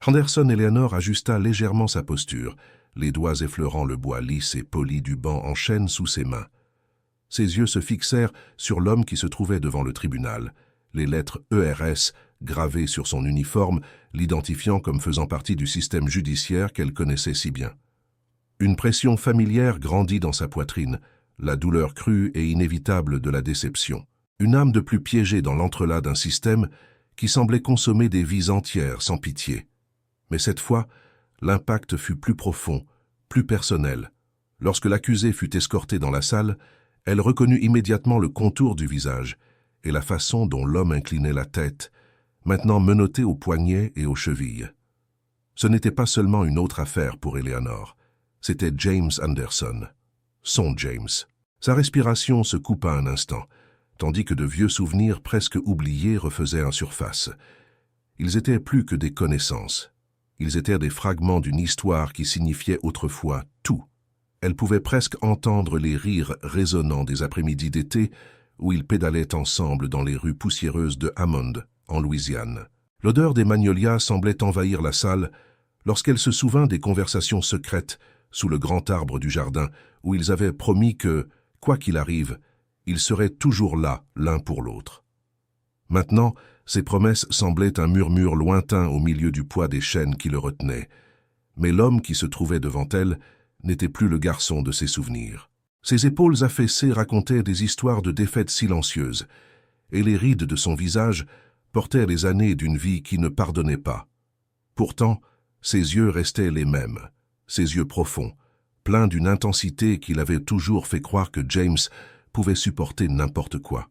Anderson Eleanor ajusta légèrement sa posture, les doigts effleurant le bois lisse et poli du banc en chêne sous ses mains. Ses yeux se fixèrent sur l'homme qui se trouvait devant le tribunal, les lettres ERS gravées sur son uniforme, l'identifiant comme faisant partie du système judiciaire qu'elle connaissait si bien. Une pression familière grandit dans sa poitrine, la douleur crue et inévitable de la déception. Une âme de plus piégée dans l'entrelac d'un système qui semblait consommer des vies entières sans pitié. Mais cette fois, l'impact fut plus profond, plus personnel. Lorsque l'accusé fut escorté dans la salle, elle reconnut immédiatement le contour du visage et la façon dont l'homme inclinait la tête, maintenant menotté aux poignets et aux chevilles. Ce n'était pas seulement une autre affaire pour Eleanor, c'était James Anderson, son James. Sa respiration se coupa un instant, tandis que de vieux souvenirs presque oubliés refaisaient en surface. Ils étaient plus que des connaissances. Ils étaient des fragments d'une histoire qui signifiait autrefois tout. Elle pouvait presque entendre les rires résonnants des après-midi d'été où ils pédalaient ensemble dans les rues poussiéreuses de Hammond, en Louisiane. L'odeur des magnolias semblait envahir la salle lorsqu'elle se souvint des conversations secrètes sous le grand arbre du jardin où ils avaient promis que, quoi qu'il arrive, ils seraient toujours là l'un pour l'autre. Maintenant, ces promesses semblaient un murmure lointain au milieu du poids des chaînes qui le retenaient. Mais l'homme qui se trouvait devant elle n'était plus le garçon de ses souvenirs. Ses épaules affaissées racontaient des histoires de défaites silencieuses, et les rides de son visage portaient les années d'une vie qui ne pardonnait pas. Pourtant, ses yeux restaient les mêmes, ses yeux profonds, pleins d'une intensité qui l'avait toujours fait croire que James pouvait supporter n'importe quoi.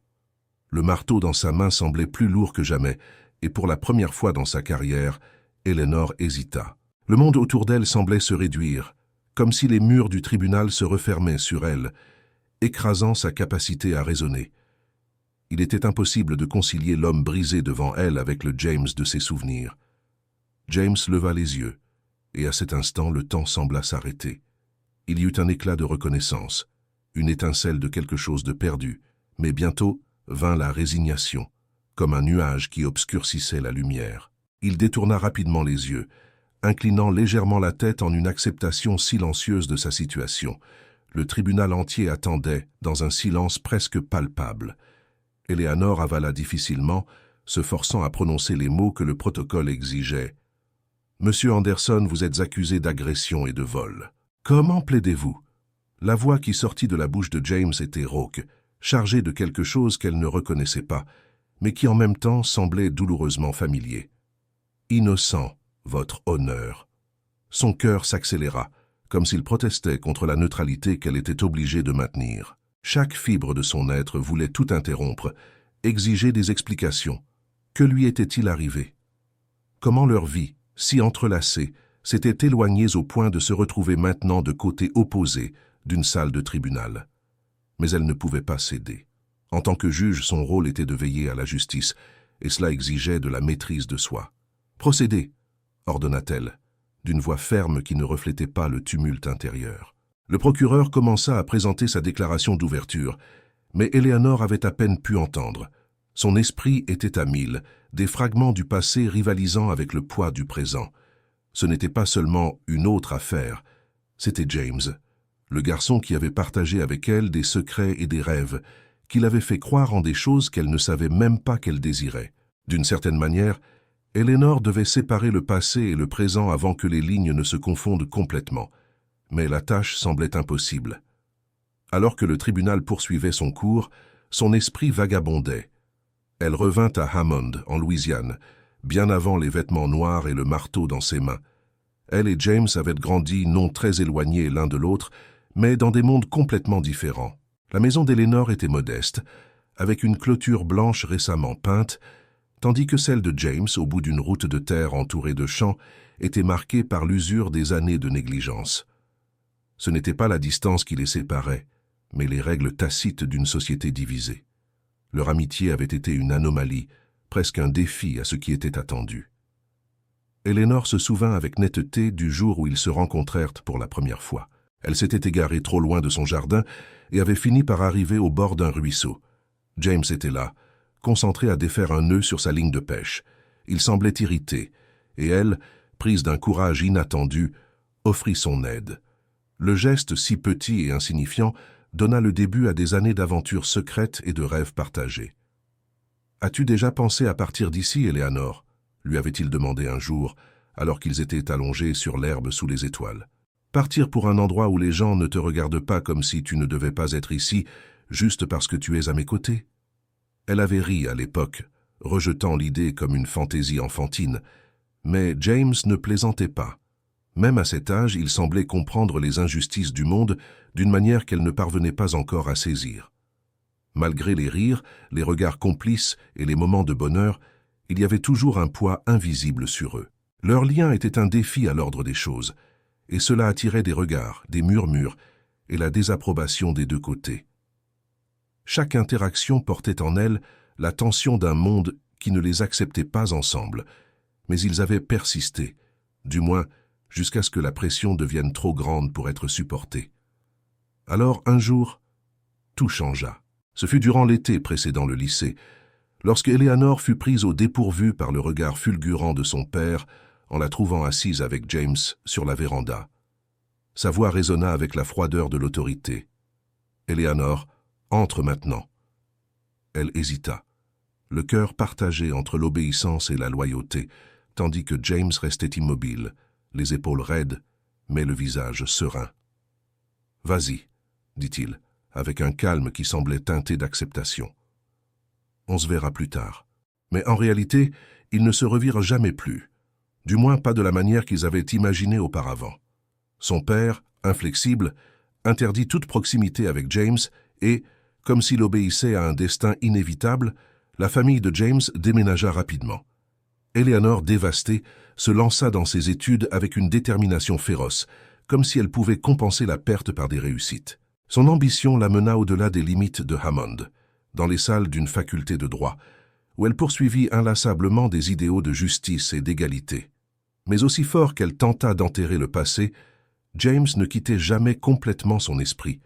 Le marteau dans sa main semblait plus lourd que jamais, et pour la première fois dans sa carrière, Eleanor hésita. Le monde autour d'elle semblait se réduire, comme si les murs du tribunal se refermaient sur elle, écrasant sa capacité à raisonner. Il était impossible de concilier l'homme brisé devant elle avec le James de ses souvenirs. James leva les yeux, et à cet instant le temps sembla s'arrêter. Il y eut un éclat de reconnaissance, une étincelle de quelque chose de perdu, mais bientôt vint la résignation, comme un nuage qui obscurcissait la lumière. Il détourna rapidement les yeux, inclinant légèrement la tête en une acceptation silencieuse de sa situation. Le tribunal entier attendait, dans un silence presque palpable. Eleanor avala difficilement, se forçant à prononcer les mots que le protocole exigeait. « Monsieur Anderson, vous êtes accusé d'agression et de vol. Comment plaidez-vous » La voix qui sortit de la bouche de James était rauque, chargée de quelque chose qu'elle ne reconnaissait pas, mais qui en même temps semblait douloureusement familier. « Innocent, votre honneur. » Son cœur s'accéléra, comme s'il protestait contre la neutralité qu'elle était obligée de maintenir. Chaque fibre de son être voulait tout interrompre, exiger des explications. Que lui était-il arrivé? Comment leur vie, si entrelacée, s'était éloignée au point de se retrouver maintenant de côté opposé d'une salle de tribunal? Mais elle ne pouvait pas céder. En tant que juge, son rôle était de veiller à la justice, et cela exigeait de la maîtrise de soi. « Procédez !» ordonna-t-elle, d'une voix ferme qui ne reflétait pas le tumulte intérieur. Le procureur commença à présenter sa déclaration d'ouverture, mais Eleanor avait à peine pu entendre. Son esprit était à 1000, des fragments du passé rivalisant avec le poids du présent. Ce n'était pas seulement une autre affaire, c'était James, le garçon qui avait partagé avec elle des secrets et des rêves, qui l'avait fait croire en des choses qu'elle ne savait même pas qu'elle désirait. D'une certaine manière, Eleanor devait séparer le passé et le présent avant que les lignes ne se confondent complètement. Mais la tâche semblait impossible. Alors que le tribunal poursuivait son cours, son esprit vagabondait. Elle revint à Hammond, en Louisiane, bien avant les vêtements noirs et le marteau dans ses mains. Elle et James avaient grandi non très éloignés l'un de l'autre, mais dans des mondes complètement différents. La maison d'Eleanor était modeste, avec une clôture blanche récemment peinte, tandis que celle de James, au bout d'une route de terre entourée de champs, était marquée par l'usure des années de négligence. Ce n'était pas la distance qui les séparait, mais les règles tacites d'une société divisée. Leur amitié avait été une anomalie, presque un défi à ce qui était attendu. Eleanor se souvint avec netteté du jour où ils se rencontrèrent pour la première fois. Elle s'était égarée trop loin de son jardin et avait fini par arriver au bord d'un ruisseau. James était là, concentré à défaire un nœud sur sa ligne de pêche. Il semblait irrité, et elle, prise d'un courage inattendu, offrit son aide. Le geste si petit et insignifiant donna le début à des années d'aventures secrètes et de rêves partagés. « As-tu déjà pensé à partir d'ici, Eleanor ?» lui avait-il demandé un jour, alors qu'ils étaient allongés sur l'herbe sous les étoiles. « Partir pour un endroit où les gens ne te regardent pas comme si tu ne devais pas être ici, juste parce que tu es à mes côtés ?» Elle avait ri à l'époque, rejetant l'idée comme une fantaisie enfantine, mais James ne plaisantait pas. Même à cet âge, il semblait comprendre les injustices du monde d'une manière qu'elle ne parvenait pas encore à saisir. Malgré les rires, les regards complices et les moments de bonheur, il y avait toujours un poids invisible sur eux. Leur lien était un défi à l'ordre des choses, et cela attirait des regards, des murmures et la désapprobation des deux côtés. Chaque interaction portait en elle la tension d'un monde qui ne les acceptait pas ensemble, mais ils avaient persisté, du moins jusqu'à ce que la pression devienne trop grande pour être supportée. Alors, un jour, tout changea. Ce fut durant l'été précédant le lycée, lorsque Eleanor fut prise au dépourvu par le regard fulgurant de son père en la trouvant assise avec James sur la véranda. Sa voix résonna avec la froideur de l'autorité. « Eleanor, entre maintenant. » Elle hésita, le cœur partagé entre l'obéissance et la loyauté, tandis que James restait immobile, les épaules raides, mais le visage serein. « Vas-y, » dit-il, avec un calme qui semblait teinté d'acceptation. « On se verra plus tard. » Mais en réalité, ils ne se revirent jamais plus, du moins pas de la manière qu'ils avaient imaginé auparavant. Son père, inflexible, interdit toute proximité avec James et, comme s'il obéissait à un destin inévitable, la famille de James déménagea rapidement. Eleanor, dévastée, se lança dans ses études avec une détermination féroce, comme si elle pouvait compenser la perte par des réussites. Son ambition la mena au-delà des limites de Hammond, dans les salles d'une faculté de droit, où elle poursuivit inlassablement des idéaux de justice et d'égalité. Mais aussi fort qu'elle tenta d'enterrer le passé, James ne quittait jamais complètement son esprit.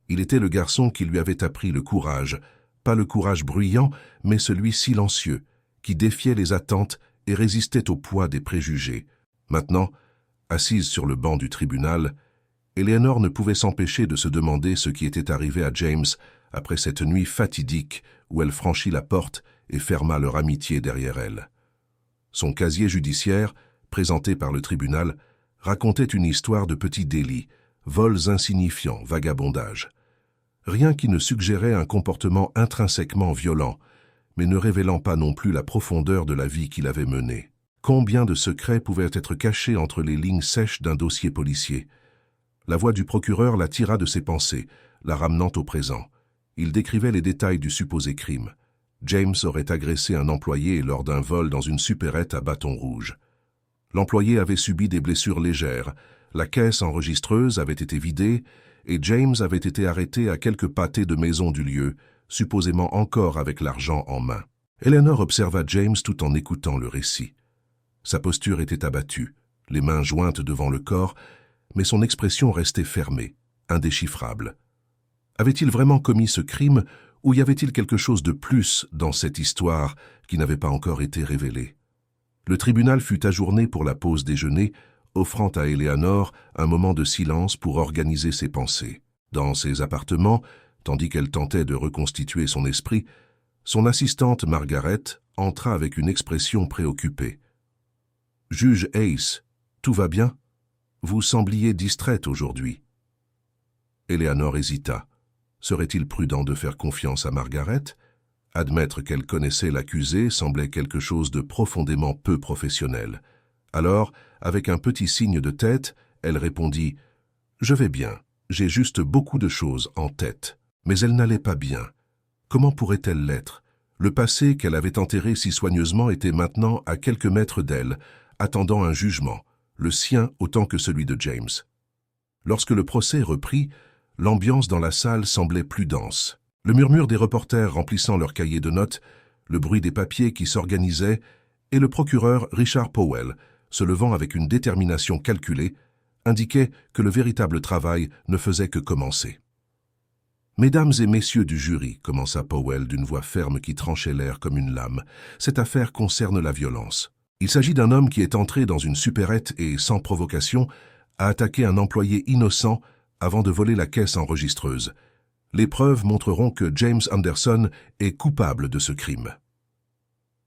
Il était le garçon qui lui avait appris le courage, pas le courage bruyant, mais celui silencieux, qui défiait les attentes et résistait au poids des préjugés. Maintenant, assise sur le banc du tribunal, Eleanor ne pouvait s'empêcher de se demander ce qui était arrivé à James après cette nuit fatidique où elle franchit la porte et ferma leur amitié derrière elle. Son casier judiciaire, présenté par le tribunal, racontait une histoire de petits délits, vols insignifiants, vagabondage. Rien qui ne suggérait un comportement intrinsèquement violent, mais ne révélant pas non plus la profondeur de la vie qu'il avait menée. Combien de secrets pouvaient être cachés entre les lignes sèches d'un dossier policier? La voix du procureur la tira de ses pensées, la ramenant au présent. Il décrivait les détails du supposé crime. James aurait agressé un employé lors d'un vol dans une supérette à bâton rouge. L'employé avait subi des blessures légères, la caisse enregistreuse avait été vidée et James avait été arrêté à quelques pâtés de maison du lieu, supposément encore avec l'argent en main. Eleanor observa James tout en écoutant le récit. Sa posture était abattue, les mains jointes devant le corps, mais son expression restait fermée, indéchiffrable. Avait-il vraiment commis ce crime ou y avait-il quelque chose de plus dans cette histoire qui n'avait pas encore été révélée? Le tribunal fut ajourné pour la pause déjeuner, offrant à Eleanor un moment de silence pour organiser ses pensées. Dans ses appartements, tandis qu'elle tentait de reconstituer son esprit, son assistante Margaret entra avec une expression préoccupée. « Juge Ace, tout va bien? Vous sembliez distraite aujourd'hui. » Eleanor hésita. Serait-il prudent de faire confiance à Margaret? Admettre qu'elle connaissait l'accusé semblait quelque chose de profondément peu professionnel. Alors, avec un petit signe de tête, elle répondit « Je vais bien, j'ai juste beaucoup de choses en tête. » Mais elle n'allait pas bien. Comment pourrait-elle l'être? Le passé qu'elle avait enterré si soigneusement était maintenant à quelques mètres d'elle, attendant un jugement, le sien autant que celui de James. Lorsque le procès reprit, l'ambiance dans la salle semblait plus dense. Le murmure des reporters remplissant leurs cahiers de notes, le bruit des papiers qui s'organisaient, et le procureur Richard Powell, se levant avec une détermination calculée, indiquaient que le véritable travail ne faisait que commencer. « Mesdames et messieurs du jury, » commença Powell d'une voix ferme qui tranchait l'air comme une lame, « cette affaire concerne la violence. Il s'agit d'un homme qui est entré dans une supérette et, sans provocation, a attaqué un employé innocent avant de voler la caisse enregistreuse. Les preuves montreront que James Anderson est coupable de ce crime.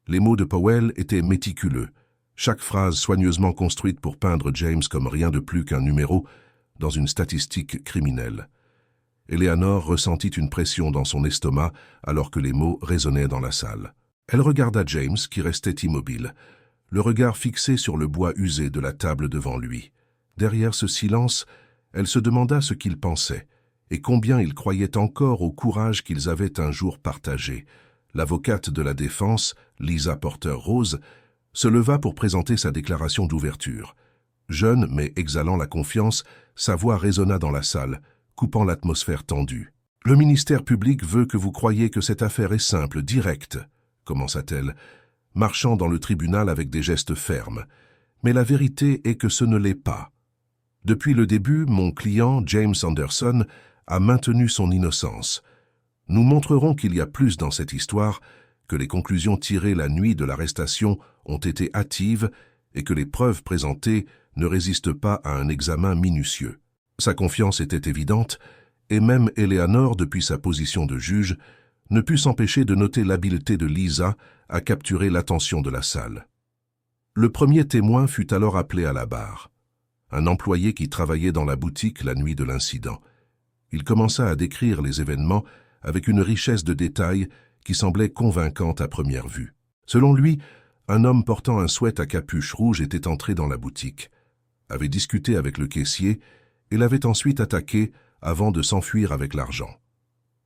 Les mots de Powell étaient méticuleux, chaque phrase soigneusement construite pour peindre James comme rien de plus qu'un numéro dans une statistique criminelle. Eleanor ressentit une pression dans son estomac alors que les mots résonnaient dans la salle. Elle regarda James qui restait immobile, le regard fixé sur le bois usé de la table devant lui. Derrière ce silence, elle se demanda ce qu'il pensait et combien il croyait encore au courage qu'ils avaient un jour partagé. L'avocate de la défense, Lisa Porter-Rose, se leva pour présenter sa déclaration d'ouverture. Jeune mais exhalant la confiance, sa voix résonna dans la salle, coupant l'atmosphère tendue. « Le ministère public veut que vous croyiez que cette affaire est simple, directe, » commença-t-elle, marchant dans le tribunal avec des gestes fermes. « Mais la vérité est que ce ne l'est pas. Depuis le début, mon client, James Anderson, a maintenu son innocence. Nous montrerons qu'il y a plus dans cette histoire, que les conclusions tirées la nuit de l'arrestation ont été hâtives et que les preuves présentées ne résistent pas à un examen minutieux. » Sa confiance était évidente, et même Eleanor, depuis sa position de juge, ne put s'empêcher de noter l'habileté de Lisa à capturer l'attention de la salle. Le premier témoin fut alors appelé à la barre, un employé qui travaillait dans la boutique la nuit de l'incident. Il commença à décrire les événements avec une richesse de détails qui semblait convaincante à première vue. Selon lui, un homme portant un sweat à capuche rouge était entré dans la boutique, avait discuté avec le caissier et l'avait ensuite attaqué avant de s'enfuir avec l'argent.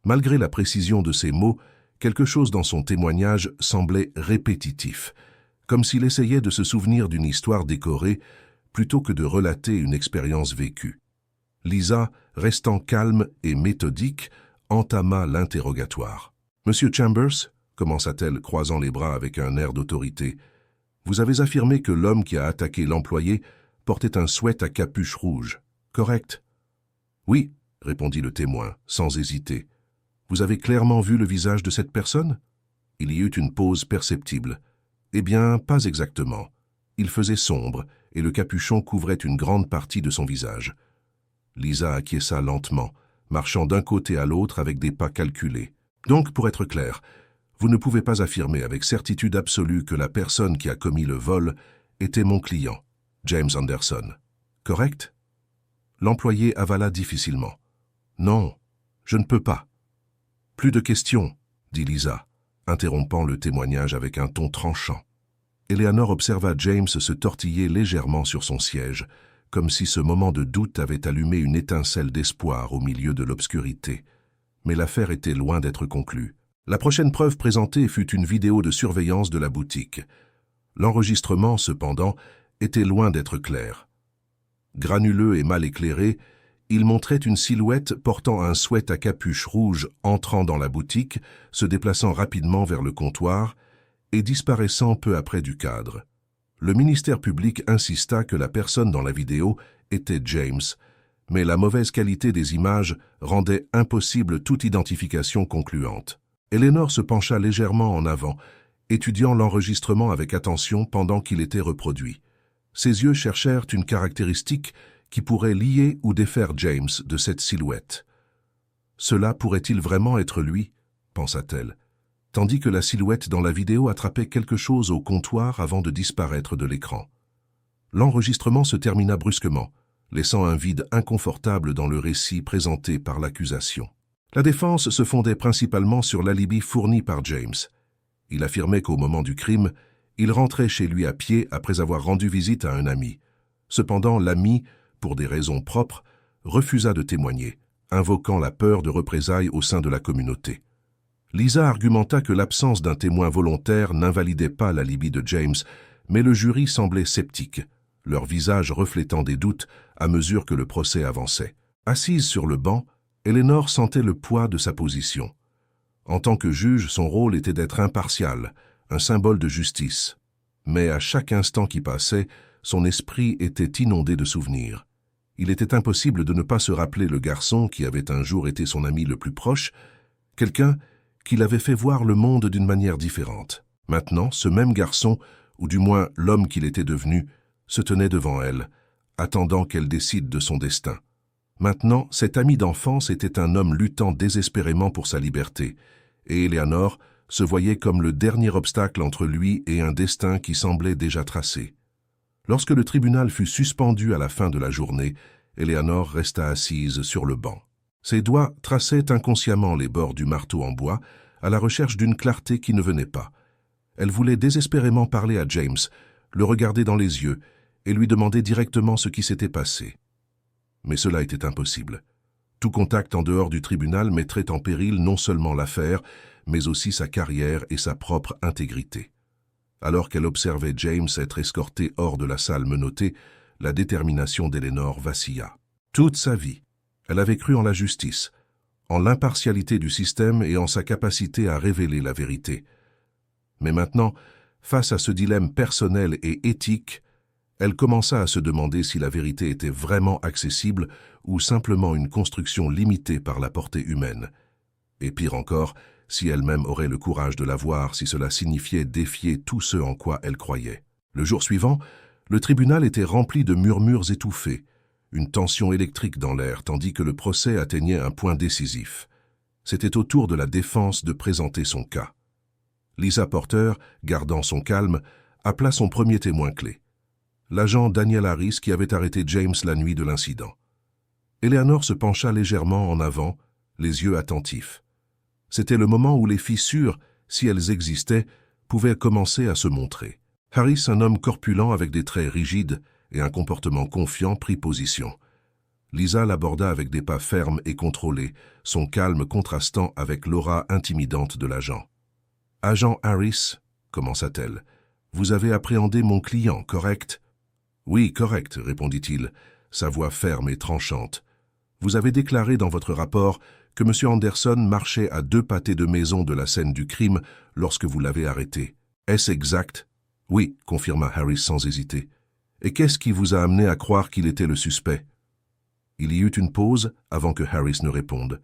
Malgré la précision de ses mots, quelque chose dans son témoignage semblait répétitif, comme s'il essayait de se souvenir d'une histoire décorée plutôt que de relater une expérience vécue. Lisa, restant calme et méthodique, entama l'interrogatoire. « Monsieur Chambers » commença-t-elle, croisant les bras avec un air d'autorité, « vous avez affirmé que l'homme qui a attaqué l'employé portait un sweat à capuche rouge, correct ?»« Oui » répondit le témoin, sans hésiter. « Vous avez clairement vu le visage de cette personne ?» Il y eut une pause perceptible. « Eh bien, pas exactement. Il faisait sombre et le capuchon couvrait une grande partie de son visage. » Lisa acquiesça lentement, marchant d'un côté à l'autre avec des pas calculés. « Donc, pour être clair, vous ne pouvez pas affirmer avec certitude absolue que la personne qui a commis le vol était mon client, James Anderson. Correct ?» L'employé avala difficilement. « Non, je ne peux pas. »« Plus de questions, » dit Lisa, interrompant le témoignage avec un ton tranchant. Eleanor observa James se tortiller légèrement sur son siège, comme si ce moment de doute avait allumé une étincelle d'espoir au milieu de l'obscurité. Mais l'affaire était loin d'être conclue. La prochaine preuve présentée fut une vidéo de surveillance de la boutique. L'enregistrement, cependant, était loin d'être clair. Granuleux et mal éclairé, il montrait une silhouette portant un sweat à capuche rouge entrant dans la boutique, se déplaçant rapidement vers le comptoir et disparaissant peu après du cadre. Le ministère public insista que la personne dans la vidéo était James, mais la mauvaise qualité des images rendait impossible toute identification concluante. Eleanor se pencha légèrement en avant, étudiant l'enregistrement avec attention pendant qu'il était reproduit. Ses yeux cherchèrent une caractéristique qui pourrait lier ou défaire James de cette silhouette. « Cela pourrait-il vraiment être lui ?» pensa-t-elle, tandis que la silhouette dans la vidéo attrapait quelque chose au comptoir avant de disparaître de l'écran. L'enregistrement se termina brusquement, laissant un vide inconfortable dans le récit présenté par l'accusation. La défense se fondait principalement sur l'alibi fourni par James. Il affirmait qu'au moment du crime, il rentrait chez lui à pied après avoir rendu visite à un ami. Cependant, l'ami, pour des raisons propres, refusa de témoigner, invoquant la peur de représailles au sein de la communauté. Lisa argumenta que l'absence d'un témoin volontaire n'invalidait pas l'alibi de James, mais le jury semblait sceptique, leur visage reflétant des doutes à mesure que le procès avançait. Assise sur le banc, Eleanor sentait le poids de sa position. En tant que juge, son rôle était d'être impartial, un symbole de justice. Mais à chaque instant qui passait, son esprit était inondé de souvenirs. Il était impossible de ne pas se rappeler le garçon qui avait un jour été son ami le plus proche, quelqu'un qui l'avait fait voir le monde d'une manière différente. Maintenant, ce même garçon ou du moins l'homme qu'il était devenu, se tenait devant elle, attendant qu'elle décide de son destin. Maintenant, cet ami d'enfance était un homme luttant désespérément pour sa liberté, et Eleanor se voyait comme le dernier obstacle entre lui et un destin qui semblait déjà tracé. Lorsque le tribunal fut suspendu à la fin de la journée, Eleanor resta assise sur le banc. Ses doigts traçaient inconsciemment les bords du marteau en bois, à la recherche d'une clarté qui ne venait pas. Elle voulait désespérément parler à James, le regarder dans les yeux et lui demander directement ce qui s'était passé. Mais cela était impossible. Tout contact en dehors du tribunal mettrait en péril non seulement l'affaire, mais aussi sa carrière et sa propre intégrité. Alors qu'elle observait James être escorté hors de la salle menottée, la détermination d'Eleanor vacilla. Toute sa vie, elle avait cru en la justice, en l'impartialité du système et en sa capacité à révéler la vérité. Mais maintenant, face à ce dilemme personnel et éthique, elle commença à se demander si la vérité était vraiment accessible ou simplement une construction limitée par la portée humaine. Et pire encore, si elle-même aurait le courage de la voir, si cela signifiait défier tout ce en quoi elle croyait. Le jour suivant, le tribunal était rempli de murmures étouffés, une tension électrique dans l'air, tandis que le procès atteignait un point décisif. C'était au tour de la défense de présenter son cas. Lisa Porter, gardant son calme, appela son premier témoin clé, l'agent Daniel Harris qui avait arrêté James la nuit de l'incident. Eleanor se pencha légèrement en avant, les yeux attentifs. C'était le moment où les fissures, si elles existaient, pouvaient commencer à se montrer. Harris, un homme corpulent avec des traits rigides et un comportement confiant, prit position. Lisa l'aborda avec des pas fermes et contrôlés, son calme contrastant avec l'aura intimidante de l'agent. « Agent Harris, commença-t-elle, vous avez appréhendé mon client, correct ?»« Oui, correct, répondit-il, sa voix ferme et tranchante. Vous avez déclaré dans votre rapport que M. Anderson marchait à 2 pâtés de maison de la scène du crime lorsque vous l'avez arrêté. Est-ce exact? » « Oui, confirma Harris sans hésiter. Et qu'est-ce qui vous a amené à croire qu'il était le suspect? » Il y eut une pause avant que Harris ne réponde.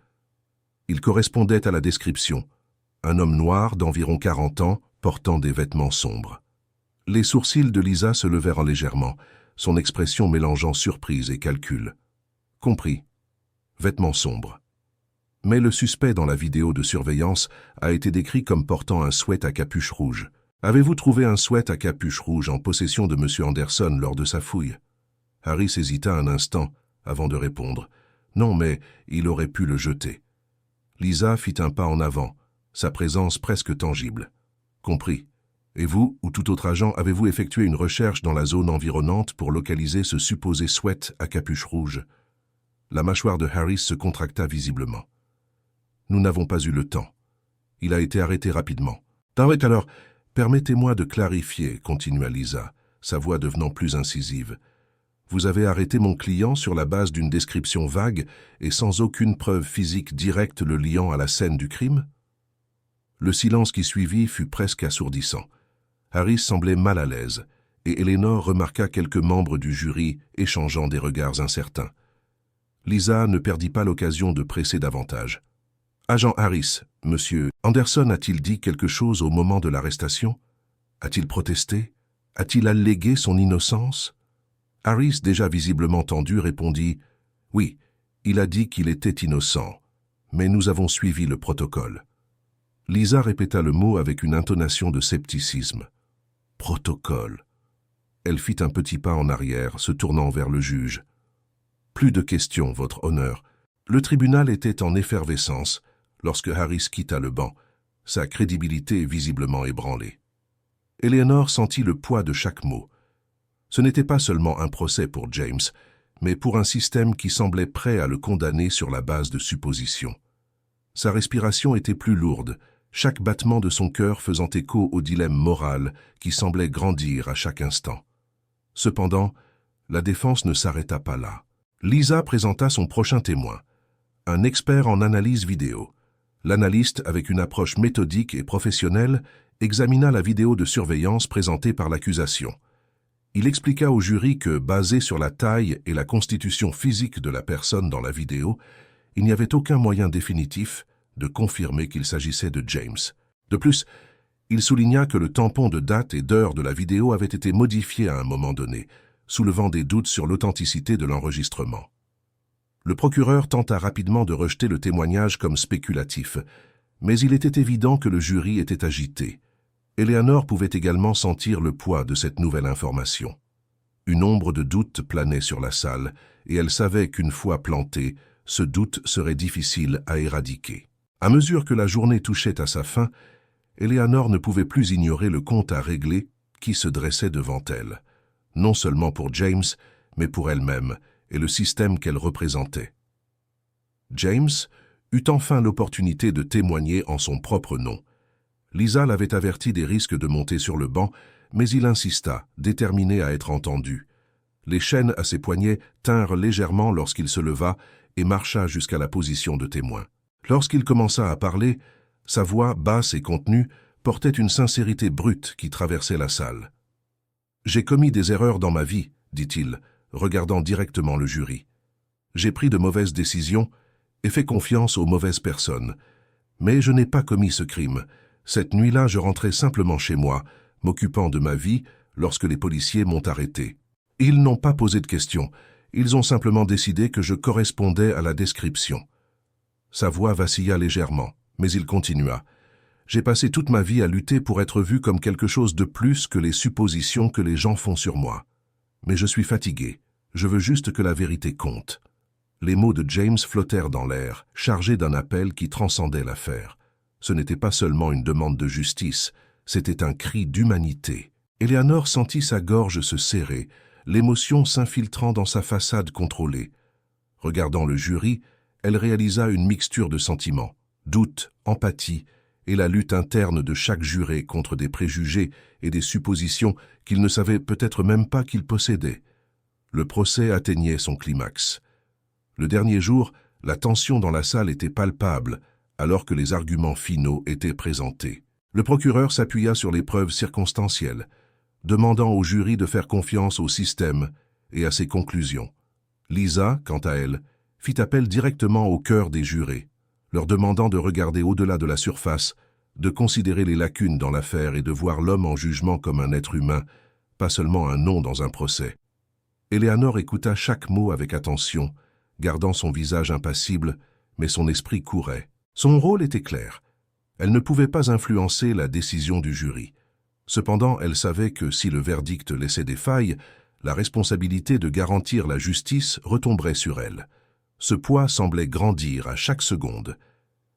Il correspondait à la description. Un homme noir d'environ 40 ans, portant des vêtements sombres. Les sourcils de Lisa se levèrent légèrement, son expression mélangeant surprise et calcul. Compris. Vêtements sombres. Mais le suspect dans la vidéo de surveillance a été décrit comme portant un sweat à capuche rouge. Avez-vous trouvé un sweat à capuche rouge en possession de M. Anderson lors de sa fouille? Harris hésita un instant avant de répondre. Non, mais il aurait pu le jeter. Lisa fit un pas en avant, sa présence presque tangible. Compris. Et vous, ou tout autre agent, avez-vous effectué une recherche dans la zone environnante pour localiser ce supposé sweat à capuche rouge? La mâchoire de Harris se contracta visiblement. Nous n'avons pas eu le temps. Il a été arrêté rapidement. Alors, permettez-moi de clarifier, continua Lisa, sa voix devenant plus incisive. Vous avez arrêté mon client sur la base d'une description vague et sans aucune preuve physique directe le liant à la scène du crime? Le silence qui suivit fut presque assourdissant. Harris semblait mal à l'aise, et Eleanor remarqua quelques membres du jury échangeant des regards incertains. Lisa ne perdit pas l'occasion de presser davantage. « Agent Harris, monsieur Anderson a-t-il dit quelque chose au moment de l'arrestation? A-t-il protesté? A-t-il allégué son innocence ?» Harris, déjà visiblement tendu, répondit « Oui, il a dit qu'il était innocent, mais nous avons suivi le protocole. » Lisa répéta le mot avec une intonation de scepticisme. « Protocole. » Elle fit un petit pas en arrière, se tournant vers le juge. « Plus de questions, votre honneur. » Le tribunal était en effervescence lorsque Harris quitta le banc, sa crédibilité visiblement ébranlée. Eleanor sentit le poids de chaque mot. Ce n'était pas seulement un procès pour James, mais pour un système qui semblait prêt à le condamner sur la base de suppositions. Sa respiration était plus lourde, chaque battement de son cœur faisant écho au dilemme moral qui semblait grandir à chaque instant. Cependant, la défense ne s'arrêta pas là. Lisa présenta son prochain témoin, un expert en analyse vidéo. L'analyste, avec une approche méthodique et professionnelle, examina la vidéo de surveillance présentée par l'accusation. Il expliqua au jury que, basé sur la taille et la constitution physique de la personne dans la vidéo, il n'y avait aucun moyen définitif de confirmer qu'il s'agissait de James. De plus, Il souligna que le tampon de date et d'heure de la vidéo avait été modifié à un moment donné, soulevant des doutes sur l'authenticité de l'enregistrement. Le procureur tenta rapidement de rejeter le témoignage comme spéculatif, mais il était évident que le jury était agité. Eleanor pouvait également sentir le poids de cette nouvelle information. Une ombre de doute planait sur la salle, et elle savait qu'une fois planté, ce doute serait difficile à éradiquer. À mesure que la journée touchait à sa fin, Eleanor ne pouvait plus ignorer le compte à régler qui se dressait devant elle, non seulement pour James, mais pour elle-même et le système qu'elle représentait. James eut enfin l'opportunité de témoigner en son propre nom. Lisa l'avait averti des risques de monter sur le banc, mais il insista, déterminé à être entendu. Les chaînes à ses poignets tinrent légèrement lorsqu'il se leva et marcha jusqu'à la position de témoin. Lorsqu'il commença à parler, sa voix, basse et contenue, portait une sincérité brute qui traversait la salle. « J'ai commis des erreurs dans ma vie, dit-il, regardant directement le jury. J'ai pris de mauvaises décisions et fait confiance aux mauvaises personnes. Mais je n'ai pas commis ce crime. Cette nuit-là, je rentrais simplement chez moi, m'occupant de ma vie, lorsque les policiers m'ont arrêté. Ils n'ont pas posé de questions. Ils ont simplement décidé que je correspondais à la description. » Sa voix vacilla légèrement, mais il continua. « J'ai passé toute ma vie à lutter pour être vu comme quelque chose de plus que les suppositions que les gens font sur moi. Mais je suis fatigué. Je veux juste que la vérité compte. » Les mots de James flottèrent dans l'air, chargés d'un appel qui transcendait l'affaire. Ce n'était pas seulement une demande de justice, c'était un cri d'humanité. Eleanor sentit sa gorge se serrer, l'émotion s'infiltrant dans sa façade contrôlée. Regardant le jury, elle réalisa une mixture de sentiments, doute, empathie et la lutte interne de chaque juré contre des préjugés et des suppositions qu'il ne savait peut-être même pas qu'il possédait. Le procès atteignait son climax. Le dernier jour, la tension dans la salle était palpable, alors que les arguments finaux étaient présentés. Le procureur s'appuya sur les preuves circonstancielles, demandant au jury de faire confiance au système et à ses conclusions. Lisa, quant à elle, fit appel directement au cœur des jurés, leur demandant de regarder au-delà de la surface, de considérer les lacunes dans l'affaire et de voir l'homme en jugement comme un être humain, pas seulement un nom dans un procès. Eleanor écouta chaque mot avec attention, gardant son visage impassible, mais son esprit courait. Son rôle était clair. Elle ne pouvait pas influencer la décision du jury. Cependant, elle savait que si le verdict laissait des failles, la responsabilité de garantir la justice retomberait sur elle. Ce poids semblait grandir à chaque seconde.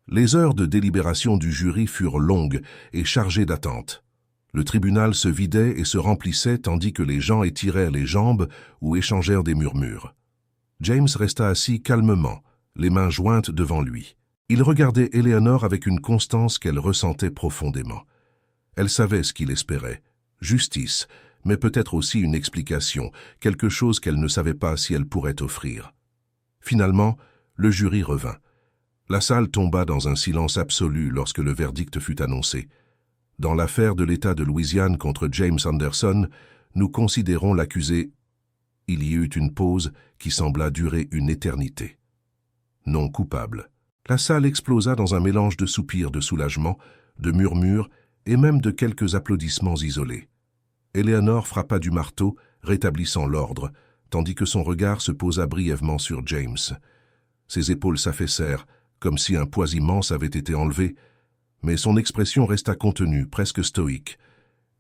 Les heures de délibération du jury furent longues et chargées d'attentes. Le tribunal se vidait et se remplissait tandis que les gens étirèrent les jambes ou échangèrent des murmures. James resta assis calmement, les mains jointes devant lui. Il regardait Eleanor avec une constance qu'elle ressentait profondément. Elle savait ce qu'il espérait, justice, mais peut-être aussi une explication, quelque chose qu'elle ne savait pas si elle pourrait offrir. Finalement, le jury revint. La salle tomba dans un silence absolu lorsque le verdict fut annoncé. Dans l'affaire de l'État de Louisiane contre James Anderson, nous considérons l'accusé. Il y eut une pause qui sembla durer une éternité. Non coupable. La salle explosa dans un mélange de soupirs de soulagement, de murmures et même de quelques applaudissements isolés. Eleanor frappa du marteau, rétablissant l'ordre, tandis que son regard se posa brièvement sur James. Ses épaules s'affaissèrent, comme si un poids immense avait été enlevé, mais son expression resta contenue, presque stoïque.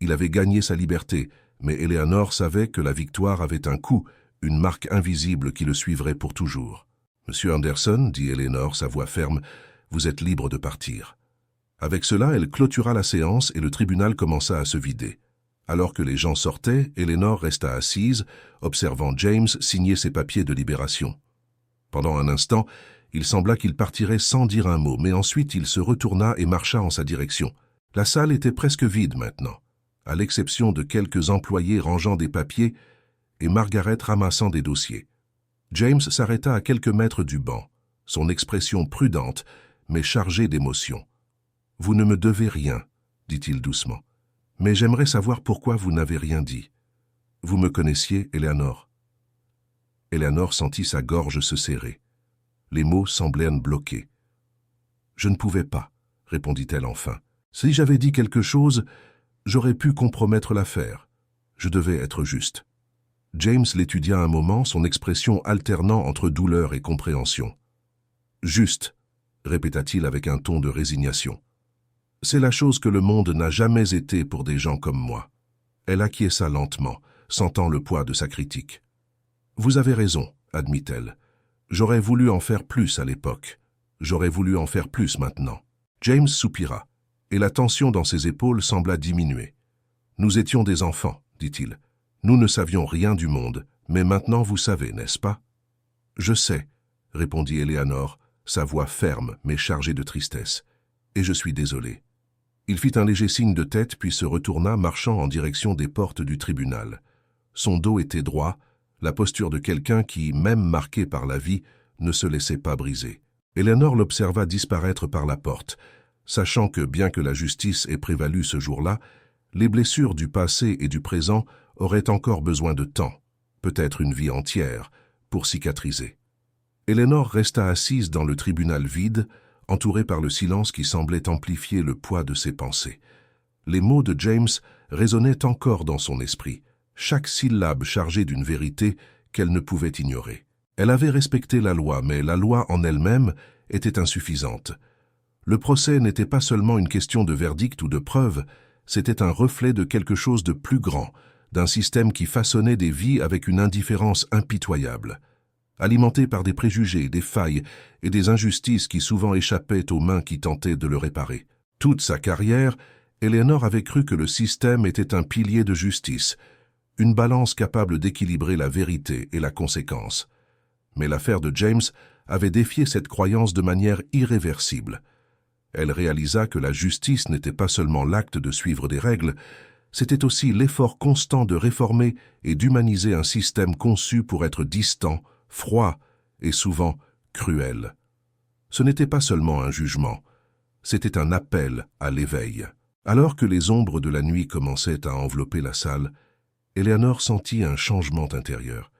Il avait gagné sa liberté, mais Eleanor savait que la victoire avait un coût, une marque invisible qui le suivrait pour toujours. « Monsieur Anderson, dit Eleanor, sa voix ferme, vous êtes libre de partir. » Avec cela, elle clôtura la séance et le tribunal commença à se vider. Alors que les gens sortaient, Eleanor resta assise, observant James signer ses papiers de libération. Pendant un instant, il sembla qu'il partirait sans dire un mot, mais ensuite il se retourna et marcha en sa direction. La salle était presque vide maintenant, à l'exception de quelques employés rangeant des papiers et Margaret ramassant des dossiers. James s'arrêta à quelques mètres du banc, son expression prudente, mais chargée d'émotion. « Vous ne me devez rien, dit-il doucement. Mais j'aimerais savoir pourquoi vous n'avez rien dit. Vous me connaissiez, Eleanor ?» Eleanor sentit sa gorge se serrer. Les mots semblèrent bloqués. « Je ne pouvais pas, répondit-elle enfin. Si j'avais dit quelque chose, j'aurais pu compromettre l'affaire. Je devais être juste. James l'étudia un moment, son expression alternant entre douleur et compréhension. « Juste », répéta-t-il avec un ton de résignation. « C'est la chose que le monde n'a jamais été pour des gens comme moi. » Elle acquiesça lentement, sentant le poids de sa critique. « Vous avez raison, » admit-elle. « J'aurais voulu en faire plus à l'époque. J'aurais voulu en faire plus maintenant. » James soupira, et la tension dans ses épaules sembla diminuer. « Nous étions des enfants, » dit-il. « Nous ne savions rien du monde, mais maintenant vous savez, n'est-ce pas ?»« Je sais, » répondit Éléanore, sa voix ferme mais chargée de tristesse. « Et je suis désolé. » Il fit un léger signe de tête puis se retourna, marchant en direction des portes du tribunal. Son dos était droit, la posture de quelqu'un qui, même marqué par la vie, ne se laissait pas briser. Éléanore l'observa disparaître par la porte, sachant que, bien que la justice ait prévalu ce jour-là, les blessures du passé et du présent auraient encore besoin de temps, peut-être une vie entière, pour cicatriser. Éléanore resta assise dans le tribunal vide, entourée par le silence qui semblait amplifier le poids de ses pensées. Les mots de James résonnaient encore dans son esprit, chaque syllabe chargée d'une vérité qu'elle ne pouvait ignorer. Elle avait respecté la loi, mais la loi en elle-même était insuffisante. Le procès n'était pas seulement une question de verdict ou de preuve, c'était un reflet de quelque chose de plus grand, d'un système qui façonnait des vies avec une indifférence impitoyable. Alimenté par des préjugés, des failles et des injustices qui souvent échappaient aux mains qui tentaient de le réparer. Toute sa carrière, Éléanore avait cru que le système était un pilier de justice, une balance capable d'équilibrer la vérité et la conséquence. Mais l'affaire de James avait défié cette croyance de manière irréversible. Elle réalisa que la justice n'était pas seulement l'acte de suivre des règles, c'était aussi l'effort constant de réformer et d'humaniser un système conçu pour être distant, froid et souvent cruel. Ce n'était pas seulement un jugement, c'était un appel à l'éveil. Alors que les ombres de la nuit commençaient à envelopper la salle, Éléanore sentit un changement intérieur.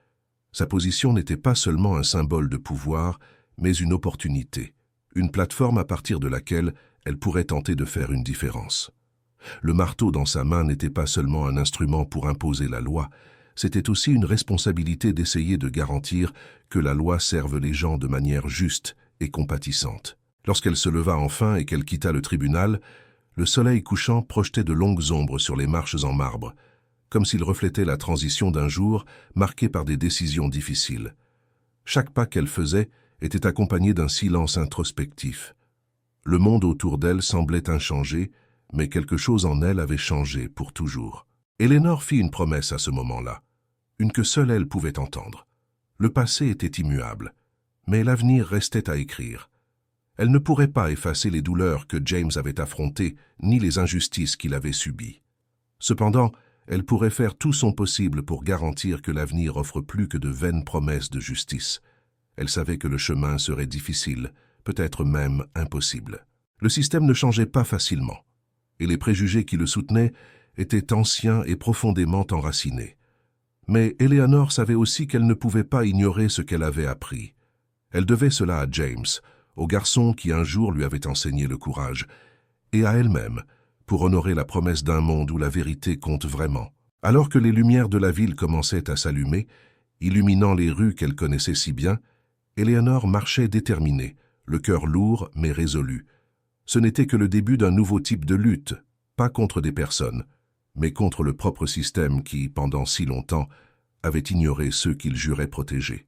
Sa position n'était pas seulement un symbole de pouvoir, mais une opportunité, une plateforme à partir de laquelle elle pourrait tenter de faire une différence. Le marteau dans sa main n'était pas seulement un instrument pour imposer la loi, c'était aussi une responsabilité d'essayer de garantir que la loi serve les gens de manière juste et compatissante. Lorsqu'elle se leva enfin et qu'elle quitta le tribunal, le soleil couchant projetait de longues ombres sur les marches en marbre, comme s'il reflétait la transition d'un jour marqué par des décisions difficiles. Chaque pas qu'elle faisait était accompagné d'un silence introspectif. Le monde autour d'elle semblait inchangé, mais quelque chose en elle avait changé pour toujours. Éléanore fit une promesse à ce moment-là, une que seule elle pouvait entendre. Le passé était immuable, mais l'avenir restait à écrire. Elle ne pourrait pas effacer les douleurs que James avait affrontées, ni les injustices qu'il avait subies. Cependant, elle pourrait faire tout son possible pour garantir que l'avenir offre plus que de vaines promesses de justice. Elle savait que le chemin serait difficile, peut-être même impossible. Le système ne changeait pas facilement, et les préjugés qui le soutenaient étaient anciens et profondément enracinés. Mais Éléanore savait aussi qu'elle ne pouvait pas ignorer ce qu'elle avait appris. Elle devait cela à James, au garçon qui un jour lui avait enseigné le courage, et à elle-même, pour honorer la promesse d'un monde où la vérité compte vraiment. Alors que les lumières de la ville commençaient à s'allumer, illuminant les rues qu'elle connaissait si bien, Éléanore marchait déterminée, le cœur lourd mais résolu. Ce n'était que le début d'un nouveau type de lutte, pas contre des personnes, mais contre le propre système qui, pendant si longtemps, avait ignoré ceux qu'il jurait protéger.